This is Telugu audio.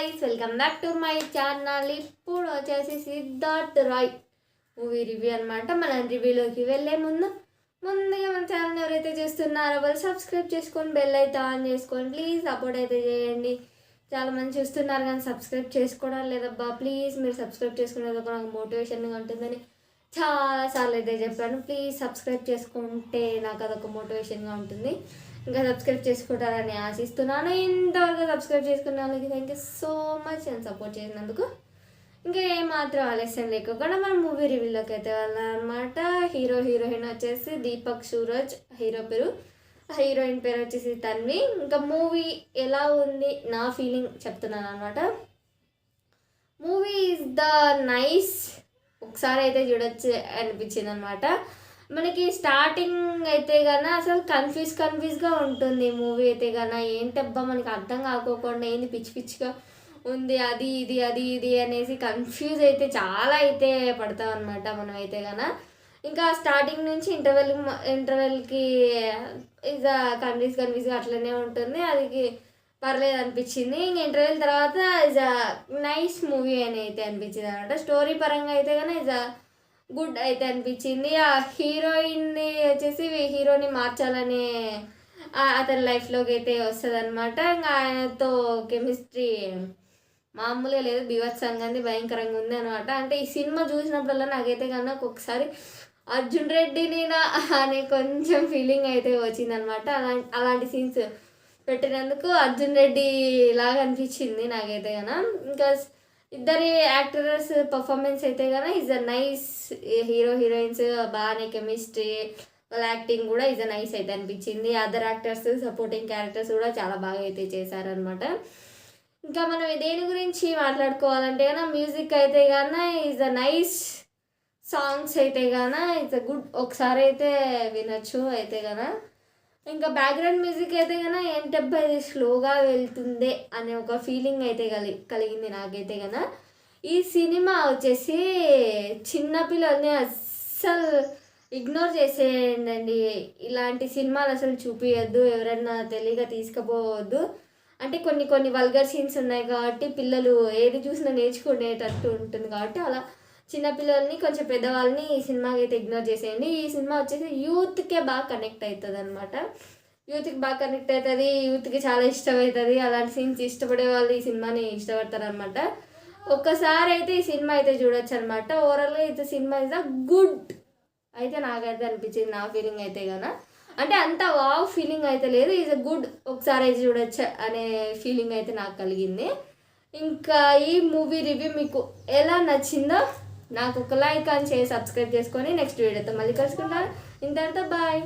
Guys, welcome back to my channel. ఇప్పుడు వచ్చేసి సిద్ధార్థ్ రాయ్ మూవీ రివ్యూ అనమాట. మనం రివ్యూలోకి వెళ్ళే ముందుగా మన ఛానల్ ఎవరైతే చూస్తున్నారో వాళ్ళు సబ్స్క్రైబ్ చేసుకొని బెల్ అయితే ఆన్ చేసుకొని ప్లీజ్ సపోర్ట్ అయితే చేయండి. చాలా మంది చూస్తున్నారు కానీ సబ్స్క్రైబ్ చేసుకోవడం లేదబ్బా. ప్లీజ్ మీరు సబ్స్క్రైబ్ చేసుకునేది ఒక నాకు మోటివేషన్గా ఉంటుందని చాలాసార్లు అయితే చెప్పాను. ప్లీజ్ సబ్స్క్రైబ్ చేసుకుంటే నాకు అదొక మోటివేషన్గా ఉంటుంది. ఇంకా సబ్స్క్రైబ్ చేసుకుంటారని ఆశిస్తున్నాను. ఇంతవరకు సబ్స్క్రైబ్ చేసుకున్న వాళ్ళకి థ్యాంక్ యూ సో మచ్ అని సపోర్ట్ చేసినందుకు. ఇంకా ఏమాత్రం ఆలస్యం లేకుండా మనం మూవీ రివ్యూలోకి అయితే వెళ్ళాలన్నమాట. హీరోయిన్ వచ్చేసి దీపక్ సూరజ్ హీరో పేరు, హీరోయిన్ పేరు వచ్చేసి తన్వి. ఇంకా మూవీ ఎలా ఉంది నా ఫీలింగ్ చెప్తున్నాను అనమాట. మూవీ ఈజ్ ద నైస్, ఒకసారి అయితే చూడొచ్చు అనిపించింది అనమాట. మనకి స్టార్టింగ్ అయితే కన్నా అసలు కన్ఫ్యూజ్గా ఉంటుంది మూవీ అయితే కన్నా. ఏంటబ్బా మనకి అర్థం కాకోకుండా ఏంది పిచ్చిగా ఉంది, అది ఇది అనేసి కన్ఫ్యూజ్ అయితే చాలా అయితే పడతాం అనమాట మనం అయితే కన్నా. ఇంకా స్టార్టింగ్ నుంచి ఇంటర్వెల్కి ఇక కన్ఫ్యూజ్గా అట్లనే ఉంటుంది. అది పర్లేదు అనిపించింది. ఇంక ఇంటర్వెల్ తర్వాత ఇజ్ అ నైస్ మూవీ అని అయితే అనిపించింది అనమాట. స్టోరీ పరంగా అయితే కన్నా ఇజ్ అ గుడ్ అయితే అనిపించింది. ఆ హీరోయిన్ని వచ్చేసి హీరోని మార్చాలనే అతని లైఫ్లోకి అయితే వస్తుంది అనమాట. ఇంకా ఆయనతో కెమిస్ట్రీ మామూలుగా లేదు, బీభత్సంగా ఉంది, భయంకరంగా ఉంది అనమాట. అంటే ఈ సినిమా చూసినప్పుడల్లా నాకైతే కన్నా ఒక్కొక్కసారి అర్జున్ రెడ్డిని అనే కొంచెం ఫీలింగ్ అయితే వచ్చిందనమాట. అలాంటి సీన్స్ పెట్టినందుకు అర్జున్ రెడ్డి లాగా అనిపించింది నాకైతే కన్నా. ఇంకా ఇద్దరి యాక్టర్స్ పర్ఫార్మెన్స్ అయితే కన్నా ఈజ్ అ నైస్. హీరోయిన్స్ బాగానే కెమిస్ట్రీ, వాళ్ళ యాక్టింగ్ కూడా ఈజ్ అ నైస్ అయితే అనిపించింది. అదర్ యాక్టర్స్ సపోర్టింగ్ క్యారెక్టర్స్ కూడా చాలా బాగా అయితే చేశారనమాట. ఇంకా మనం దేని గురించి మాట్లాడుకోవాలంటే కన్నా మ్యూజిక్ అయితే కన్నా ఈజ్ అ నైస్. సాంగ్స్ అయితే కన్నా ఇట్స్ అ గుడ్, ఒకసారి అయితే వినొచ్చు అయితే కన్నా. ఇంకా బ్యాక్గ్రౌండ్ మ్యూజిక్ అయితే కన్నా ఏంటబ్బా ఇది స్లోగా వెళ్తుందే అనే ఒక ఫీలింగ్ అయితే కలిగింది నాకైతే కన్నా. ఈ సినిమా వచ్చేసి చిన్నపిల్లల్ని అస్సలు ఇగ్నోర్ చేసేయండి. ఇలాంటి సినిమాలు అసలు చూపించద్దు, ఎవరన్నా తెలియక తీసుకుపోవద్దు. అంటే కొన్ని వల్గర్ సీన్స్ ఉన్నాయి కాబట్టి పిల్లలు ఏది చూసినా నేర్చుకునేటట్టు ఉంటుంది కాబట్టి అలా చిన్నపిల్లల్ని కొంచెం పెద్దవాళ్ళని ఈ సినిమాకి అయితే ఇగ్నోర్ చేసేయండి. ఈ సినిమా వచ్చేసి యూత్కే బాగా కనెక్ట్ అవుతుంది అనమాట. యూత్కి బాగా కనెక్ట్ అవుతుంది, యూత్కి చాలా ఇష్టమవుతుంది. అలాంటి సీన్స్ ఇష్టపడే వాళ్ళు ఈ సినిమాని ఇష్టపడతారు అనమాట. ఒక్కసారి అయితే ఈ సినిమా అయితే చూడొచ్చు అనమాట. ఓవరాల్గా అయితే సినిమా ఇస్ అ గుడ్ అయితే నాకైతే అనిపించింది, నా ఫీలింగ్ అయితే కదా. అంటే అంత వావ్ ఫీలింగ్ అయితే లేదు, ఈజ్ అ గుడ్, ఒకసారి అయితే చూడొచ్చు అనే ఫీలింగ్ అయితే నాకు కలిగింది. ఇంకా ఈ మూవీ రివ్యూ మీకు ఎలా నచ్చిందో నాకు ఒక లైక్ అని చేసి సబ్స్క్రైబ్ చేసుకొని నెక్స్ట్ వీడియోతో మళ్ళీ కలుసుకుంటాను. ఇంతటితో బాయ్.